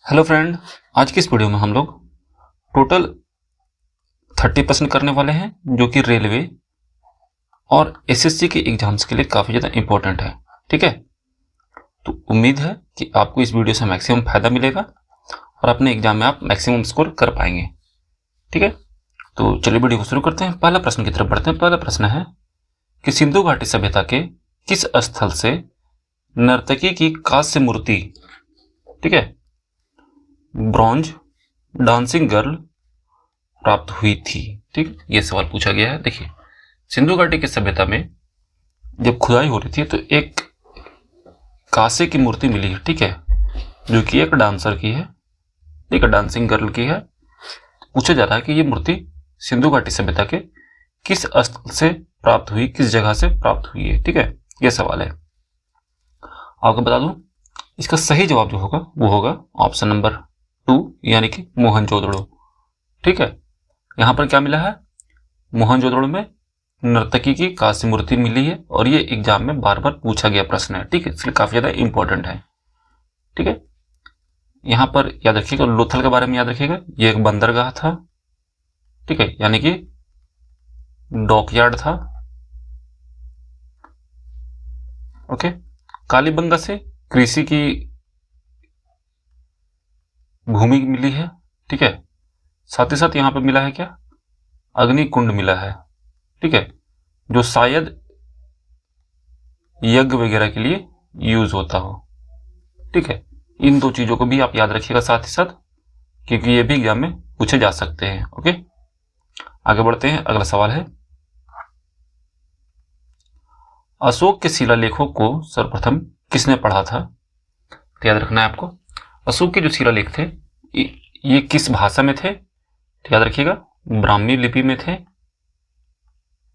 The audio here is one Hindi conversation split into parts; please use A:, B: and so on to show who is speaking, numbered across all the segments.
A: हेलो फ्रेंड, आज की इस वीडियो में हम लोग टोटल 30% करने वाले हैं जो कि रेलवे और एसएससी के एग्जाम्स के लिए काफ़ी ज़्यादा इंपॉर्टेंट है। ठीक है, तो उम्मीद है कि आपको इस वीडियो से मैक्सिमम फायदा मिलेगा और अपने एग्जाम में आप मैक्सिमम स्कोर कर पाएंगे। ठीक है, तो चलिए वीडियो को शुरू करते हैं। पहला प्रश्न की तरफ बढ़ते हैं। पहला प्रश्न है कि सिंधु घाटी सभ्यता के किस स्थल से नर्तकी की कांस्य मूर्ति, ठीक है, ब्रॉन्ज डांसिंग गर्ल प्राप्त हुई थी। ठीक, ये सवाल पूछा गया है। देखिए, सिंधु घाटी की सभ्यता में जब खुदाई हो रही थी तो एक कांसे की मूर्ति मिली है, ठीक है, जो कि एक डांसर की है, एक डांसिंग गर्ल की है। पूछा जा रहा है कि ये मूर्ति सिंधु घाटी सभ्यता के किस स्थल से प्राप्त हुई, किस जगह से प्राप्त हुई है। ठीक है, ये सवाल है। आपको बता दूं, इसका सही जवाब जो होगा वो होगा ऑप्शन नंबर 2 यानी कि मोहनजोदड़ो। ठीक है, यहां पर क्या मिला है, मोहनजोदड़ो में नर्तकी की कांस्य मूर्ति मिली है और ये एग्जाम में बार बार पूछा गया प्रश्न है। ठीक है, इसलिए काफी ज्यादा इंपॉर्टेंट है। ठीक है, यहां पर याद रखिएगा, लोथल के बारे में याद रखिएगा, ये एक बंदरगाह था। ठीक है, यानी कि डॉकयार्ड था। ओके, कालीबंगा से कृषि की भूमि मिली है। ठीक है, साथ ही साथ यहां पर मिला है क्या, अग्नि कुंड मिला है। ठीक है, जो शायद यज्ञ वगैरह के लिए यूज होता हो। ठीक है, इन दो चीजों को भी आप याद रखिएगा साथ ही साथ, क्योंकि ये भी एग्जाम में पूछे जा सकते हैं। ओके, आगे बढ़ते हैं। अगला सवाल है, अशोक के शिलालेखों को सर्वप्रथम किसने पढ़ा था। तो याद रखना है आपको, अशोक के जो शिलालेख थे ये किस भाषा में थे। तो याद रखिएगा, ब्राह्मी लिपि में थे।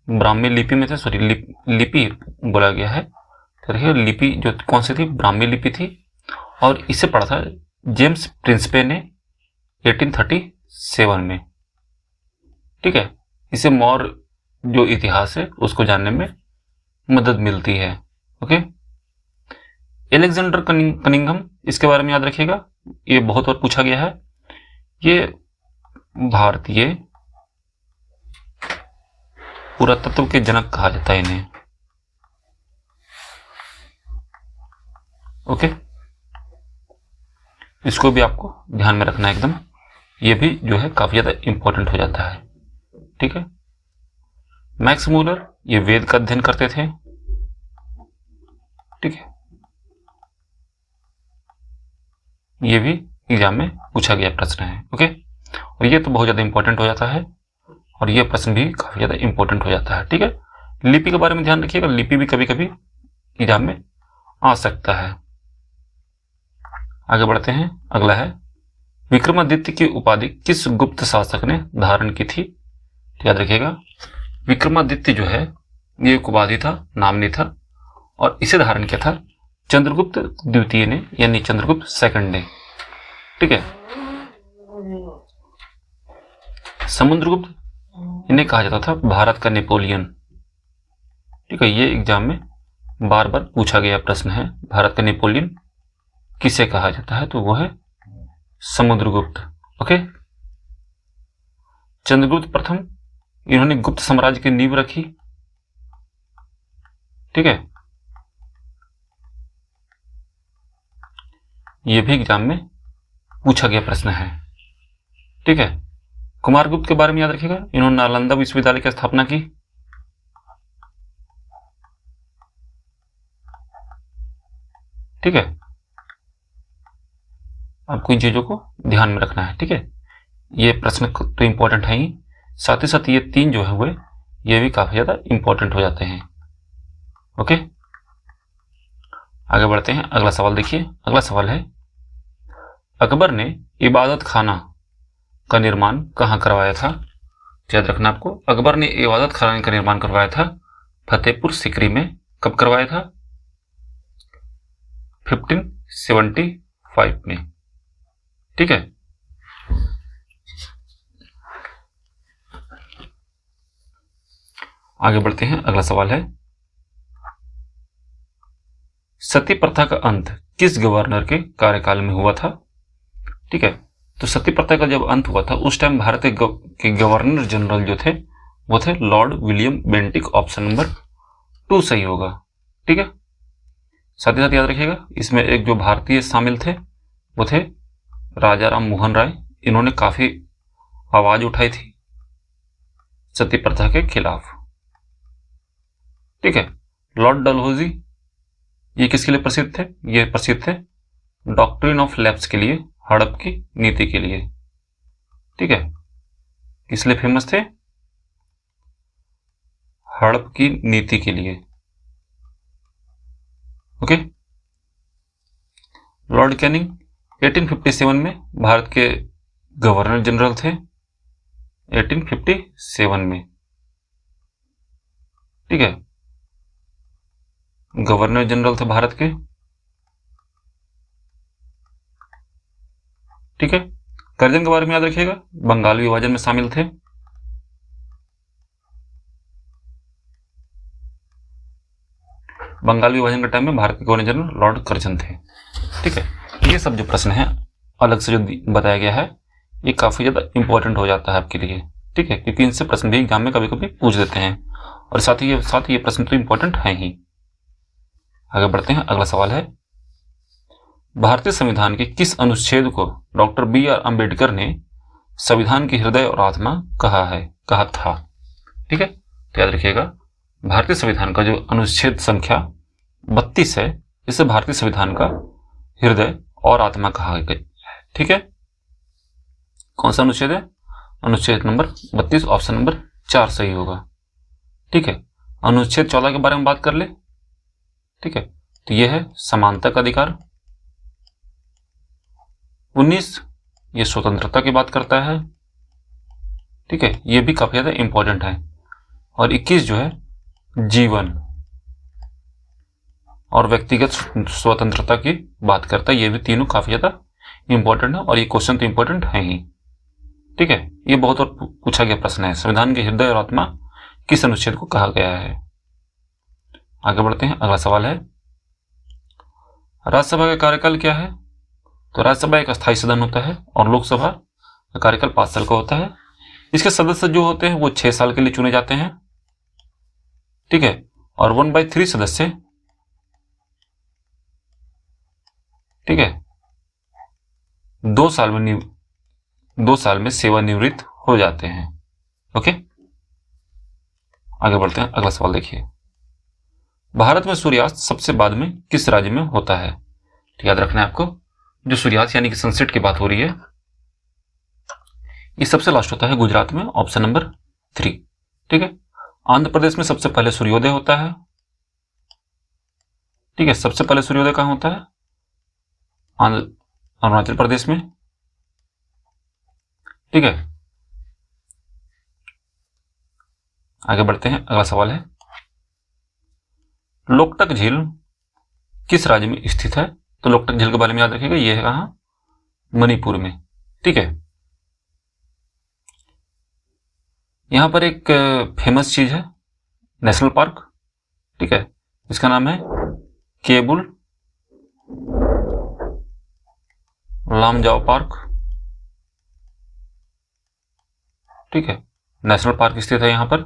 A: ब्राह्मी लिपि में थे, सॉरी लिपि बोला गया है। तो देखिए, लिपि जो कौन सी थी, ब्राह्मी लिपि थी। और इसे पढ़ा था जेम्स प्रिंसपे ने 1837 में। ठीक है, इसे मौर्य जो इतिहास है उसको जानने में मदद मिलती है। ओके, एलेक्जेंडर कनिंघम, इसके बारे में याद रखिएगा, ये बहुत बार पूछा गया है। ये भारतीय पुरातत्व के जनक कहा जाता है इन्हें। ओके, इसको भी आपको ध्यान में रखना है एकदम, ये भी जो है काफी ज्यादा इंपॉर्टेंट हो जाता है। ठीक है, मैक्स मूलर ये वेद का अध्ययन करते थे। ठीक है, ये भी एग्जाम में पूछा गया प्रश्न है। ओके, और ये तो बहुत ज्यादा इंपॉर्टेंट हो जाता है और ये प्रश्न भी काफी ज्यादा इंपॉर्टेंट हो जाता है। ठीक है, लिपि के बारे में ध्यान रखिएगा, लिपि भी कभी कभी एग्जाम में आ सकता है। आगे बढ़ते हैं। अगला है, विक्रमादित्य की उपाधि किस गुप्त शासक ने धारण की थी। तो याद रखिएगा, विक्रमादित्य जो है ये एक उपाधि था, नाम नहीं था, और इसे धारण किया था चंद्रगुप्त द्वितीय ने, यानी चंद्रगुप्त सेकंड ने। ठीक है, समुद्रगुप्त इन्हें कहा जाता था भारत का नेपोलियन। ठीक है, ये एग्जाम में बार बार पूछा गया प्रश्न है, भारत का नेपोलियन किसे कहा जाता है, तो वो है समुद्रगुप्त। ओके, चंद्रगुप्त प्रथम, इन्होंने गुप्त साम्राज्य की नींव रखी। ठीक है, यह भी एग्जाम में पूछा गया प्रश्न है। ठीक है, कुमारगुप्त के बारे में याद रखिएगा, इन्होंने नालंदा विश्वविद्यालय की स्थापना की। ठीक है, आपको इन चीजों को ध्यान में रखना है। ठीक है, ये प्रश्न तो इंपॉर्टेंट है ही, साथ ही साथ ये तीन जो है हुए ये भी काफी ज्यादा इंपॉर्टेंट हो जाते हैं। ओके, आगे बढ़ते हैं। अगला सवाल देखिए। अगला सवाल है, अकबर ने इबादत खाना का निर्माण कहां करवाया था। याद रखना आपको, अकबर ने इबादत खाना का निर्माण करवाया था फतेहपुर सीकरी में। कब करवाया था, 1575 में। ठीक है, आगे बढ़ते हैं। अगला सवाल है, सती प्रथा का अंत किस गवर्नर के कार्यकाल में हुआ था। ठीक है। तो सती प्रथा का जब अंत हुआ था उस टाइम भारत के गवर्नर जनरल जो थे वो थे Lord William Bentinck. Option number 2 सही होगा। ठीक है। साथ ही साथ याद रखिएगा इसमें एक जो भारतीय शामिल थे वो थे राजा राम मोहन राय। इन्होंने काफी आवाज उठाई थी सती प्रथा के खिलाफ। ठीक है। लॉर्ड डलहौजी ये किसके लिए प्रसिद्ध थे? ये प्रसिद्ध थे डॉक्ट्रिन ऑफ लैप्स के लिए, हड़प की नीति के लिए। ठीक है। किस लिए फेमस थे? हड़प की नीति के लिए। ओके। लॉर्ड कैनिंग 1857 में भारत के गवर्नर जनरल थे। 1857 में। ठीक है। गवर्नर जनरल थे भारत के। ठीक है। करजन के बारे में याद रखिएगा, बंगाल विभाजन में शामिल थे। बंगाल विभाजन के टाइम में भारत के गवर्नर जनरल लॉर्ड करजन थे। ठीक है। ये सब जो प्रश्न है अलग से जो बताया गया है ये काफी ज्यादा इंपॉर्टेंट हो जाता है आपके लिए। ठीक है। क्योंकि इनसे प्रश्न भी एग्जाम में कभी कभी पूछ देते हैं और साथ ही ये प्रश्न तो इंपॉर्टेंट है ही। आगे बढ़ते हैं। अगला सवाल है भारतीय संविधान के किस अनुच्छेद को डॉक्टर बी.आर. अम्बेडकर ने संविधान की हृदय और आत्मा कहा था? ठीक है। तो याद रखिएगा भारतीय संविधान का जो अनुच्छेद संख्या 32 है इसे भारतीय संविधान का हृदय और आत्मा कहा गया है। ठीक है। कौन सा अनुच्छेद है? अनुच्छेद नंबर 32। ऑप्शन नंबर 4 सही होगा। ठीक है। अनुच्छेद 14 के बारे में बात कर ले। ठीक है। तो यह है समानता का अधिकार। 19 ये स्वतंत्रता की बात करता है। ठीक है। ये भी काफी ज्यादा इंपॉर्टेंट है। और 21 जो है जीवन और व्यक्तिगत स्वतंत्रता की बात करता है। ये भी तीनों काफी ज्यादा इंपॉर्टेंट है और ये क्वेश्चन तो इंपॉर्टेंट है ही। ठीक है। ये बहुत और पूछा गया प्रश्न है, संविधान के हृदय और आत्मा किस अनुच्छेद को कहा गया है? आगे बढ़ते हैं। अगला सवाल है राज्यसभा का कार्यकाल क्या है? तो राज्यसभा एक अस्थायी सदन होता है और लोकसभा का कार्यकाल 5 साल का होता है। इसके सदस्य जो होते हैं वो 6 साल के लिए चुने जाते हैं। ठीक है। और 1/3 सदस्य, ठीक है, 2 साल में सेवानिवृत्त हो जाते हैं। ओके। आगे बढ़ते हैं। अगला सवाल देखिए भारत में सूर्यास्त सबसे बाद में किस राज्य में होता है? तो याद रखना है आपको जो सूर्यास्त यानी कि सनसेट की बात हो रही है ये सबसे लास्ट होता है गुजरात में। Option number 3। ठीक है। आंध्र प्रदेश में सबसे पहले सूर्योदय होता है। ठीक है। सबसे पहले सूर्योदय कहां होता है? अरुणाचल प्रदेश में। ठीक है। आगे बढ़ते हैं। अगला सवाल है लोकटक झील किस राज्य में स्थित है? तो लोकटक झील के बारे में याद रखिएगा ये है कहां? मणिपुर में। ठीक है। यहां पर एक फेमस चीज है नेशनल पार्क। ठीक है। इसका नाम है केबुल लामजाओ पार्क। ठीक है। नेशनल पार्क स्थित है यहां पर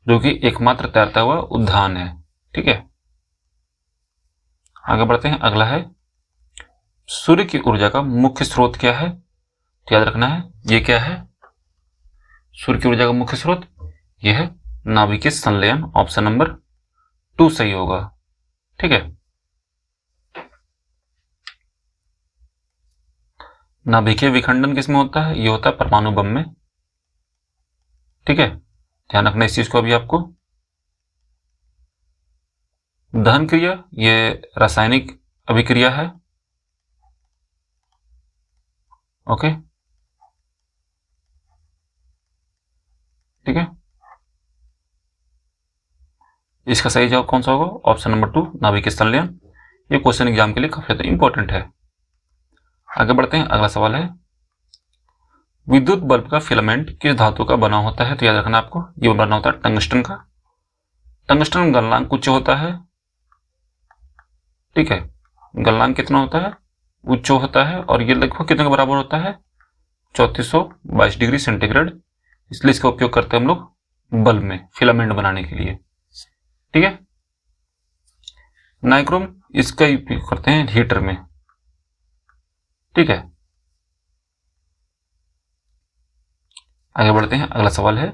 A: जो कि एकमात्र तैरता हुआ उद्यान है। ठीक है। आगे बढ़ते हैं। अगला है सूर्य की ऊर्जा का मुख्य स्रोत क्या है? तो याद रखना है ये क्या है? सूर्य की ऊर्जा का मुख्य स्रोत यह है नाभिकीय संलयन। ऑप्शन नंबर 2 सही होगा। ठीक है। नाभिकीय विखंडन किसमें होता है? ये होता है परमाणु बम में। ठीक है। ध्यान रखना इस चीज को। अभी आपको दहन क्रिया ये रासायनिक अभिक्रिया है। ओके। ठीक है। इसका सही जवाब कौन सा होगा? ऑप्शन नंबर 2 नाभिकीय संलयन। ये क्वेश्चन एग्जाम के लिए काफी ज्यादा इंपॉर्टेंट है। आगे बढ़ते हैं। अगला सवाल है विद्युत बल्ब का फिलामेंट किस धातु का बना होता है? तो याद रखना आपको ये बना होता है टंगस्टन का। टंगस्टन गलनांक उच्च होता है। ठीक है। गलनांक कितना होता है? उच्च होता है और ये लगभग कितने के बराबर होता है, 3422 डिग्री सेंटीग्रेड। इसलिए इसका उपयोग करते हैं हम लोग बल्ब में फिलामेंट बनाने के लिए। ठीक है, नाइक्रोम इसका उपयोग करते हैं हीटर में। ठीक है, आगे बढ़ते हैं। अगला सवाल है,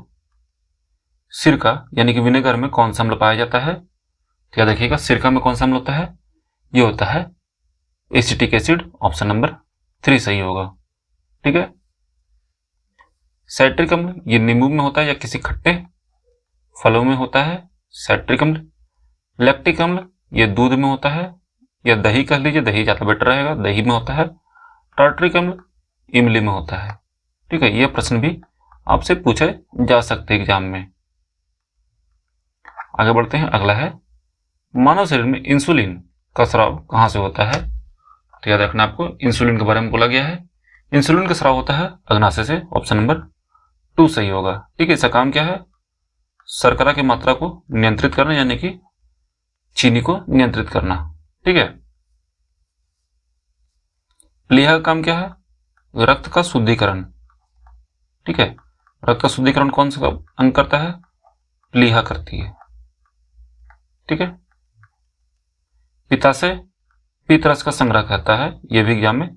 A: सिरका यानी कि विनेगर में कौन सा अम्ल पाया जाता है? तो क्या देखिएगा, सिरका में कौन सा अम्ल होता है? ये होता है एसिटिक एसिड। ऑप्शन नंबर 3 सही होगा। ठीक है, साइट्रिक अम्ल ये नींबू में होता है या किसी खट्टे फलों में होता है, साइट्रिक अम्ल। लैक्टिक अम्ल ये दूध में होता है या दही कह लीजिए, दही ज्यादा बेटर रहेगा, दही में होता है। टार्ट्रिक अम्ल इमली में होता है। ठीक है, यह प्रश्न भी आपसे पूछे जा सकते हैं एग्जाम में। आगे बढ़ते हैं। अगला है, मानव शरीर में इंसुलिन का स्राव कहां से होता है? तो याद रखना आपको, इंसुलिन के बारे में बोला गया है। इंसुलिन का स्राव होता है अग्नाशय से। ऑप्शन नंबर 2 सही होगा। ठीक है, इसका काम क्या है? शर्करा की मात्रा को नियंत्रित करना, यानी कि चीनी को नियंत्रित करना। ठीक है, प्लीहा का काम क्या है? रक्त का शुद्धिकरण। ठीक है, रक्त का शुद्धिकरण कौन सा अंग करता है? प्लीहा करती है। ठीक है, पित्ताशय पित्त रस का संग्रह करता है। यह भी एग्जाम में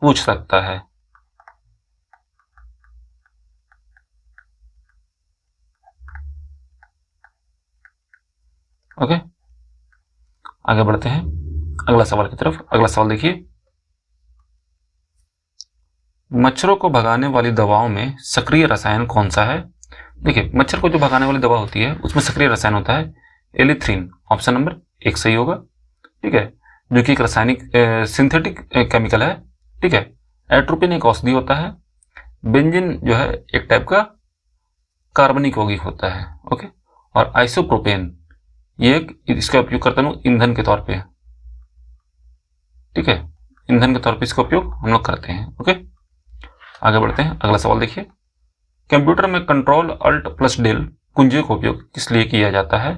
A: पूछ सकता है। ओके, आगे बढ़ते हैं अगला सवाल की तरफ। अगला सवाल देखिए, मच्छरों को भगाने वाली दवाओं में सक्रिय रसायन कौन सा है? देखिए, मच्छर को जो भगाने वाली दवा होती है उसमें सक्रिय रसायन होता है एलिथ्रिन। ऑप्शन नंबर 1 सही होगा। ठीक है, जो कि एक रासायनिक सिंथेटिक केमिकल है। ठीक है, एट्रोपिन एक औषधि होता है। बेंजीन जो है एक टाइप का कार्बनिक यौगिक होता है। ओके, और आइसोप्रोपेन ये इसका उपयोग करते हैं ईंधन के तौर पे। ठीक है, ईंधन के तौर पे इसका उपयोग हम लोग करते हैं। ओके, आगे बढ़ते हैं। अगला सवाल देखिए, कंप्यूटर में कंट्रोल अल्ट प्लस डेल कुंजियों का उपयोग किस लिए किया जाता है?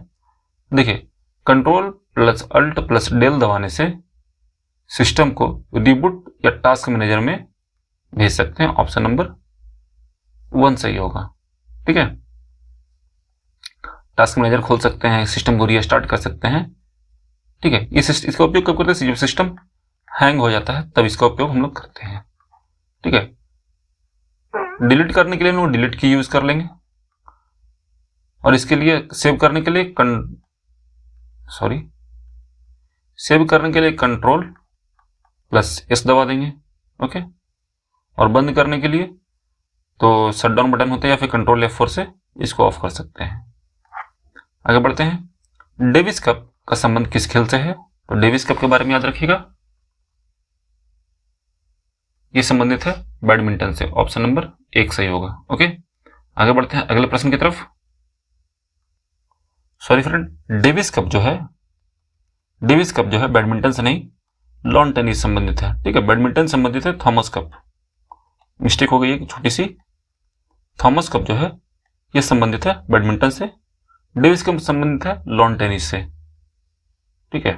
A: देखिए, control plus alt plus del दबाने से सिस्टम को रिबूट या टास्क मैनेजर में भेज सकते हैं। ऑप्शन नंबर 1 सही होगा। ठीक है, टास्क मैनेजर खोल सकते हैं, सिस्टम को रीस्टार्ट कर सकते हैं। ठीक है, इसका उपयोग कब करते हैं? जब सिस्टम हैंग हो जाता है तब इसका उपयोग हम लोग करते हैं। ठीक है, डिलीट करने के लिए हम लोग डिलीट की यूज कर लेंगे, और इसके लिए सेव करने के लिए सेव करने के लिए कंट्रोल प्लस एस दबा देंगे। ओके, और बंद करने के लिए तो शटडाउन बटन होता है या फिर कंट्रोल F4 से इसको ऑफ कर सकते हैं। आगे बढ़ते हैं। डेविस कप का संबंध किस खेल से है? तो डेविस कप के बारे में याद रखिएगा, ये संबंधित है बैडमिंटन से। ऑप्शन नंबर 1 सही होगा। ओके, आगे बढ़ते हैं अगले प्रश्न की तरफ। सॉरी फ्रेंड, डेविस कप जो है बैडमिंटन से नहीं, लॉन टेनिस संबंधित है। ठीक है, बैडमिंटन संबंधित है थॉमस कप। मिस्टेक हो गई है छोटी सी। थॉमस कप जो है ये संबंधित है बैडमिंटन से, डेविस कप संबंधित है लॉन टेनिस से। ठीक है,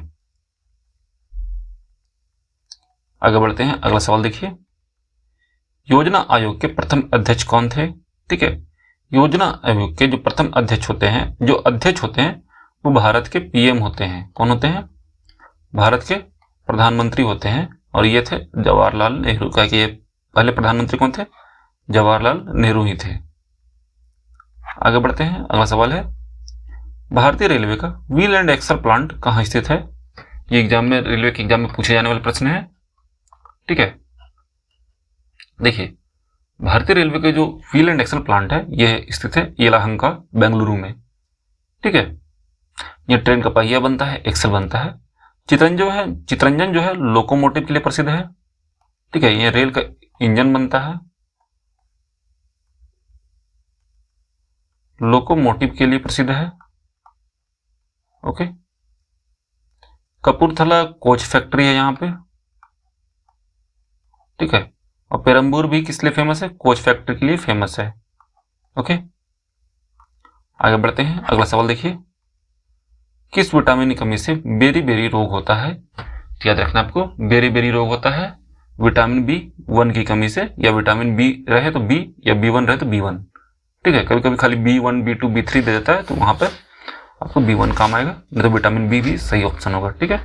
A: आगे बढ़ते हैं। अगला सवाल देखिए, योजना आयोग के प्रथम अध्यक्ष कौन थे? ठीक है, योजना आयोग के जो प्रथम अध्यक्ष होते हैं वो भारत के पीएम होते हैं। कौन होते हैं? भारत के प्रधानमंत्री होते हैं, और ये थे जवाहरलाल नेहरू। का कि ये पहले प्रधानमंत्री कौन थे? जवाहरलाल नेहरू ही थे। आगे बढ़ते हैं। अगला सवाल है, भारतीय रेलवे का व्हील एंड एक्सल प्लांट कहाँ स्थित है? ये रेलवे के एग्जाम में पूछे जाने वाले प्रश्न है। ठीक है, देखिए, भारतीय रेलवे के जो व्हील एंड एक्सल प्लांट है यह स्थित है येलाहंका बेंगलुरु में। ठीक है, यह ट्रेन का पहिया बनता है, एक्सल बनता है। चितरंजन जो है लोकोमोटिव के लिए प्रसिद्ध है। ठीक है, यह रेल का इंजन बनता है, लोकोमोटिव के लिए प्रसिद्ध है। ओके, कपूरथला कोच फैक्ट्री है यहाँ पे। ठीक है, और पेरम्बूर भी किस लिए फेमस है? कोच फैक्ट्री के लिए फेमस है। ओके, आगे बढ़ते हैं। अगला सवाल देखिए, किस विटामिन की कमी से बेरी बेरी रोग होता है? तो याद रखना आपको, बेरी रोग होता है विटामिन B1 की कमी से, या विटामिन बी रहे तो बी, या B1 रहे तो B1। ठीक है, कभी कभी खाली B1 B2 B3 दे देता है, तो वहां पर आपको B1 काम आएगा, नहीं तो विटामिन B भी सही ऑप्शन होगा। ठीक है,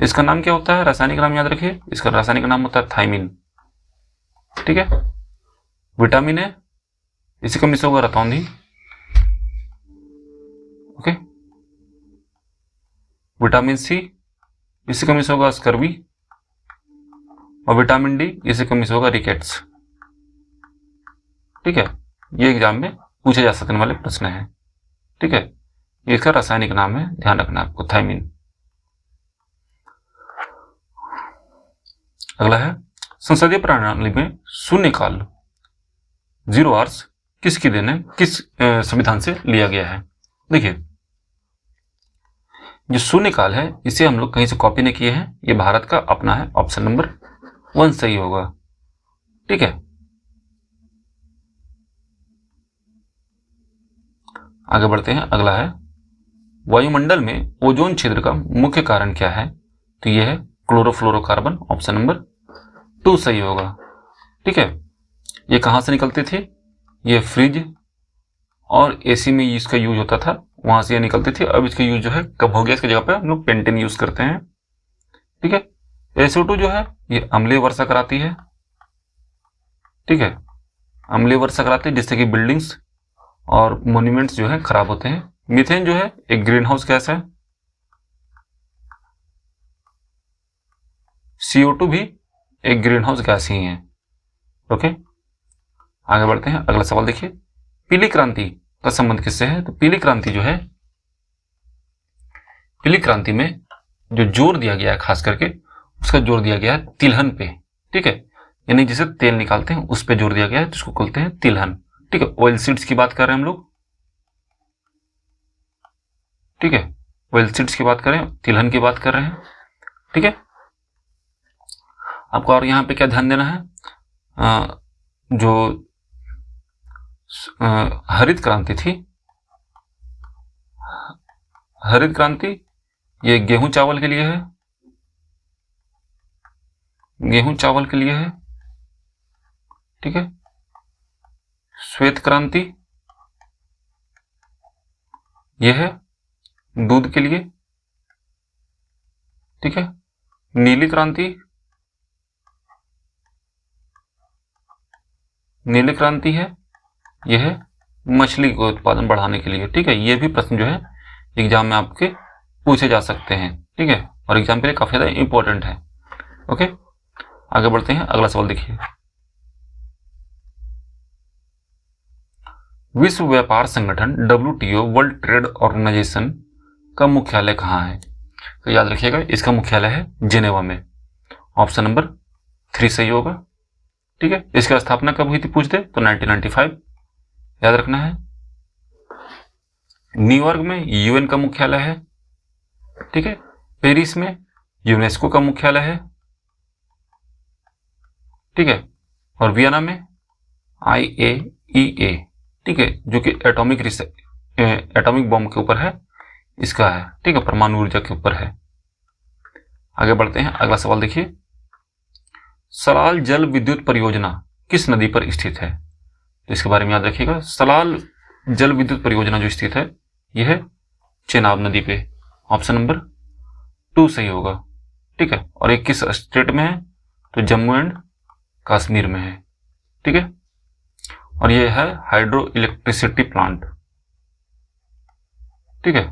A: इसका नाम क्या होता है, रासायनिक नाम याद रखिए, इसका रासायनिक नाम होता है थायमिन। ठीक है, विटामिन है, इसी कमी से होगा रतौंधी। ओके, विटामिन C इसी कमी से होगा स्कर्वी, और विटामिन D इसी कमी से होगा रिकेट्स। ठीक है, ये एग्जाम में पूछे जा सकने वाले प्रश्न हैं। ठीक है, ये इसका रासायनिक नाम है, ध्यान रखना आपको, थायमिन। अगला है, संसदीय प्रणाली में शून्यकाल 0 आवर्स किसकी देन है, किस संविधान से लिया गया है। देखिए, जो शून्यकाल है इसे हम लोग कहीं से कॉपी नहीं किए हैं, ये भारत का अपना है, ऑप्शन नंबर 1 सही होगा। ठीक है, आगे बढ़ते हैं। अगला है, वायुमंडल में ओजोन छिद्र का मुख्य कारण क्या है, तो यह है क्लोरोफ्लोरोकार्बन, ऑप्शन नंबर 2 सही होगा। ठीक है, ये कहां से निकलते थे, ये फ्रिज और एसी में इसका यूज होता था, वहां से ये निकलते थे। अब इसका यूज जो है कब हो गया, इसकी जगह पे हम लोग पेंटेन यूज करते हैं। ठीक है, SO2 जो है ये अम्लीय वर्षा कराती है। ठीक है, अम्लीय वर्षा कराती है, जिससे कि बिल्डिंग्स और मॉन्यूमेंट्स जो है खराब होते हैं। मीथेन जो है एक ग्रीन हाउस गैस है। CO2 भी एक ग्रीन हाउस गैस ही है। ओके, आगे बढ़ते हैं। अगला सवाल देखिए, पीली क्रांति का संबंध किससे है, तो पीली क्रांति जो है, पीली क्रांति में जो जोर दिया गया है खास करके, उसका जोर दिया गया है तिलहन पे। ठीक है, यानी जिसे तेल निकालते हैं उस पे जोर दिया गया है, जिसको बोलते हैं तिलहन। ठीक है, ऑयल सीड्स की बात कर रहे हैं हम लोग। ठीक है, ऑयल सीड्स की बात कर रहे हैं, तिलहन की बात कर रहे हैं। ठीक है, आपको और यहां पे क्या ध्यान देना है, जो हरित क्रांति थी, हरित क्रांति ये गेहूं चावल के लिए है, गेहूं चावल के लिए है। ठीक है, श्वेत क्रांति यह है दूध के लिए। ठीक है, नीली क्रांति, नीली क्रांति है, यह है मछली का उत्पादन बढ़ाने के लिए। ठीक है, ये भी प्रश्न जो है एग्जाम में आपके पूछे जा सकते हैं। ठीक है, और एग्जाम के लिए काफी ज्यादा इंपॉर्टेंट है। ओके, आगे बढ़ते हैं। अगला सवाल देखिए, विश्व व्यापार संगठन WTO, वर्ल्ड ट्रेड ऑर्गेनाइजेशन का मुख्यालय कहाँ है, तो याद रखिएगा इसका मुख्यालय है जेनेवा में, ऑप्शन नंबर 3 सही होगा। ठीक है, इसकी स्थापना कब हुई थी पूछ दे तो 1995 याद रखना है। न्यूयॉर्क में UN का मुख्यालय है। ठीक है, पेरिस में यूनेस्को का मुख्यालय है। ठीक है, और वियना में IAEA, ठीक है, जो कि एटॉमिक बॉम्ब के ऊपर है, इसका है। ठीक है, परमाणु ऊर्जा के ऊपर है। आगे बढ़ते हैं। अगला सवाल देखिए, सलाल जल विद्युत परियोजना किस नदी पर स्थित है, तो इसके बारे में याद रखिएगा। सलाल जल विद्युत परियोजना जो स्थित है यह है चेनाब नदी पे, ऑप्शन नंबर 2 सही होगा। ठीक है, और ये किस स्टेट में है, तो जम्मू एंड कश्मीर में है। ठीक है, और ये है हाइड्रो इलेक्ट्रिसिटी प्लांट। ठीक है,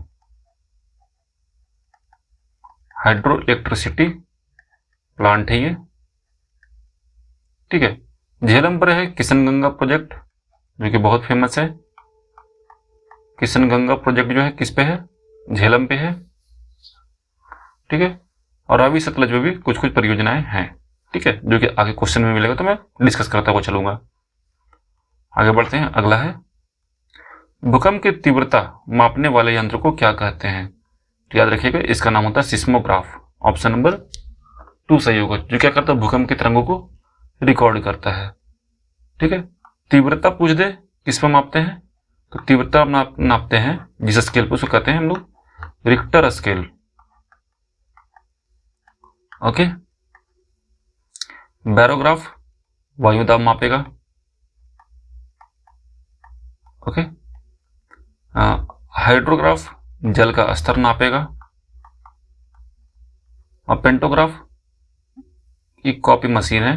A: हाइड्रो इलेक्ट्रिसिटी प्लांट है ये। ठीक है, झेलम पर है किशनगंगा प्रोजेक्ट, जो कि बहुत फेमस है। किशनगंगा प्रोजेक्ट जो है किस पे है, झेलम पे है। ठीक है, और रावी सतलज में भी कुछ कुछ परियोजनाएं हैं। ठीक है, जो कि आगे क्वेश्चन में मिलेगा तो मैं डिस्कस करता हुआ चलूंगा। आगे बढ़ते हैं। अगला है, भूकंप की तीव्रता मापने वाले यंत्र को क्या कहते हैं, तो याद रखिएगा इसका नाम होता है सिस्मोग्राफ, ऑप्शन नंबर 2 सही होगा। जो क्या करता है, भूकंप की तरंगों को रिकॉर्ड करता है। ठीक है, तीव्रता पूछ दे किस पर मापते हैं, तो तीव्रता नापते हैं जिस स्केल पर, उसको कहते हैं हम लोग रिक्टर स्केल। ओके। बैरोग्राफ वायु दाब मापेगा। ओके। हाइड्रोग्राफ जल का स्तर नापेगा। और पेंटोग्राफ की कॉपी मशीन है,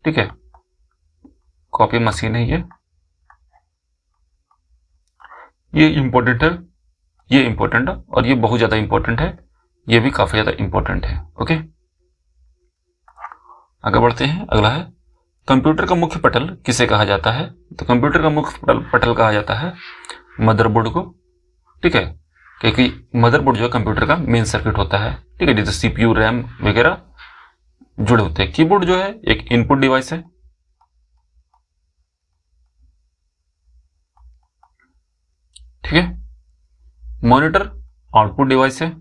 A: ठीक है, कॉपी मशीन है ये इंपॉर्टेंट है, ये इंपॉर्टेंट है और ये बहुत ज्यादा इंपॉर्टेंट है, ये भी काफी ज्यादा इंपॉर्टेंट है। ओके, आगे बढ़ते हैं। अगला है कंप्यूटर का मुख्य पटल किसे कहा जाता है? तो कंप्यूटर का मुख्य पटल कहा जाता है मदरबोर्ड को, ठीक है, क्योंकि मदरबोर्ड जो है कंप्यूटर का मेन सर्किट होता है, ठीक है, जैसे सीपीयू, रैम वगैरह जुड़े होते हैं। कीबोर्ड जो है एक इनपुट डिवाइस है, ठीक है। मॉनिटर आउटपुट डिवाइस है।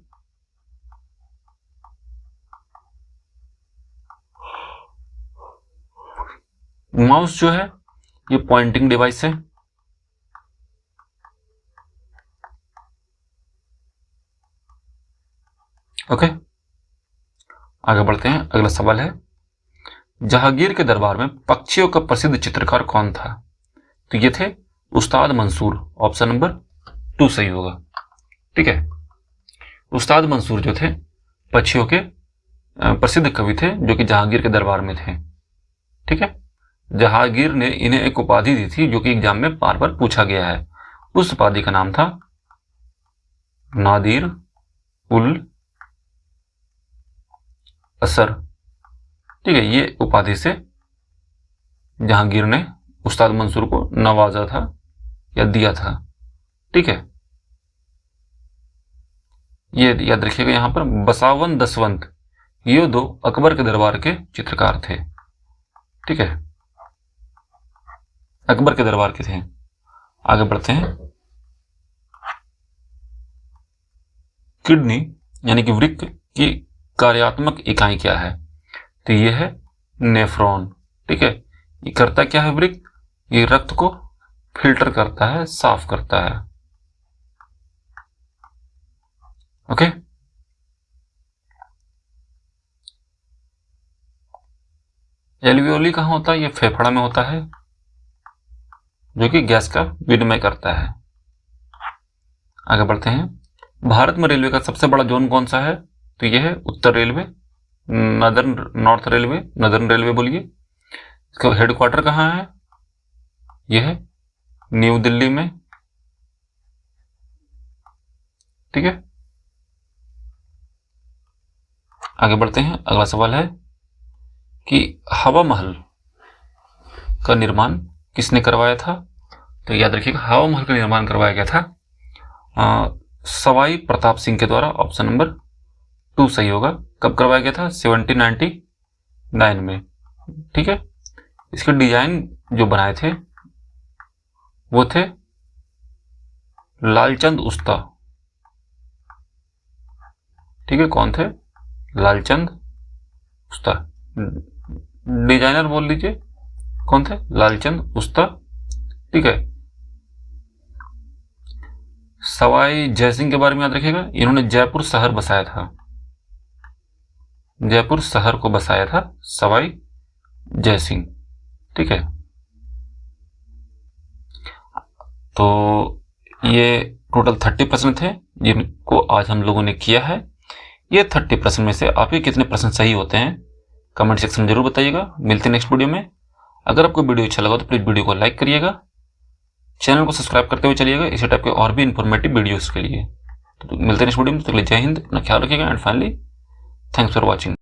A: माउस जो है ये पॉइंटिंग डिवाइस है। ओके, आगे बढ़ते हैं। अगला सवाल है जहांगीर के दरबार में पक्षियों का प्रसिद्ध चित्रकार कौन था? तो ये थे उस्ताद मंसूर। ऑप्शन नंबर 2 सही होगा, ठीक है। उस्ताद मंसूर जो थे पक्षियों के प्रसिद्ध कवि थे, जो कि जहांगीर के दरबार में थे, ठीक है। जहांगीर ने इन्हें एक उपाधि दी थी जो कि एग्जाम में बार बार पूछा गया है। उस उपाधि का नाम था नादिर उल असर, ठीक है। ये उपाधि से जहांगीर ने उस्ताद मंसूर को नवाजा था या दिया था, ठीक है। ये याद रखिएगा। यहां पर बसावन दसवंत ये 2 अकबर के दरबार के चित्रकार थे, ठीक है, अकबर के दरबार के थे। आगे बढ़ते हैं। किडनी यानी कि वृक्क की कार्यात्मक इकाई क्या है? तो ये है नेफ्रॉन, ठीक है। ये करता क्या है वृक्क? ये रक्त को फिल्टर करता है, साफ करता है। ओके, एल्वियोली कहां होता है? ये फेफड़ा में होता है, जो कि गैस का विनिमय करता है। आगे बढ़ते हैं। भारत में रेलवे का सबसे बड़ा जोन कौन सा है? तो यह है उत्तर railway, north railway, northern railway बोलिए। इसका हेडक्वार्टर कहां है? यह है न्यू दिल्ली में, ठीक है। आगे बढ़ते हैं। अगला सवाल है कि हवा महल का निर्माण किसने करवाया था? तो याद रखिएगा हवा महल का निर्माण करवाया गया था सवाई प्रताप सिंह के द्वारा। ऑप्शन नंबर 2 सही होगा। कब करवाया गया था? 1799 में, ठीक है। इसके डिजाइन जो बनाए थे वो थे लालचंद उस्ता, ठीक है। कौन थे? लालचंद उस्ता। डिजाइनर बोल लीजिए कौन थे? लालचंद उस्ता, ठीक है। सवाई जयसिंह के बारे में याद रखिएगा, इन्होंने जयपुर शहर बसाया था, जयपुर शहर को बसाया था सवाई जयसिंह, ठीक है। तो ये टोटल 30 प्रश्न थे जिनको आज हम लोगों ने किया है। ये 30 प्रश्न में से आपके कितने प्रश्न सही होते हैं कमेंट सेक्शन में जरूर बताइएगा। मिलते हैं नेक्स्ट वीडियो में। अगर आपको वीडियो अच्छा लगा तो प्लीज वीडियो को लाइक करिएगा, चैनल को सब्सक्राइब करते हुए चलिएगा इसी टाइप के और भी इंफॉर्मेटिव वीडियोस के लिए। तो मिलते हैं नेक्स्ट वीडियो में, तो जय हिंद, अपना ख्याल रखिएगा and finally thanks for watching.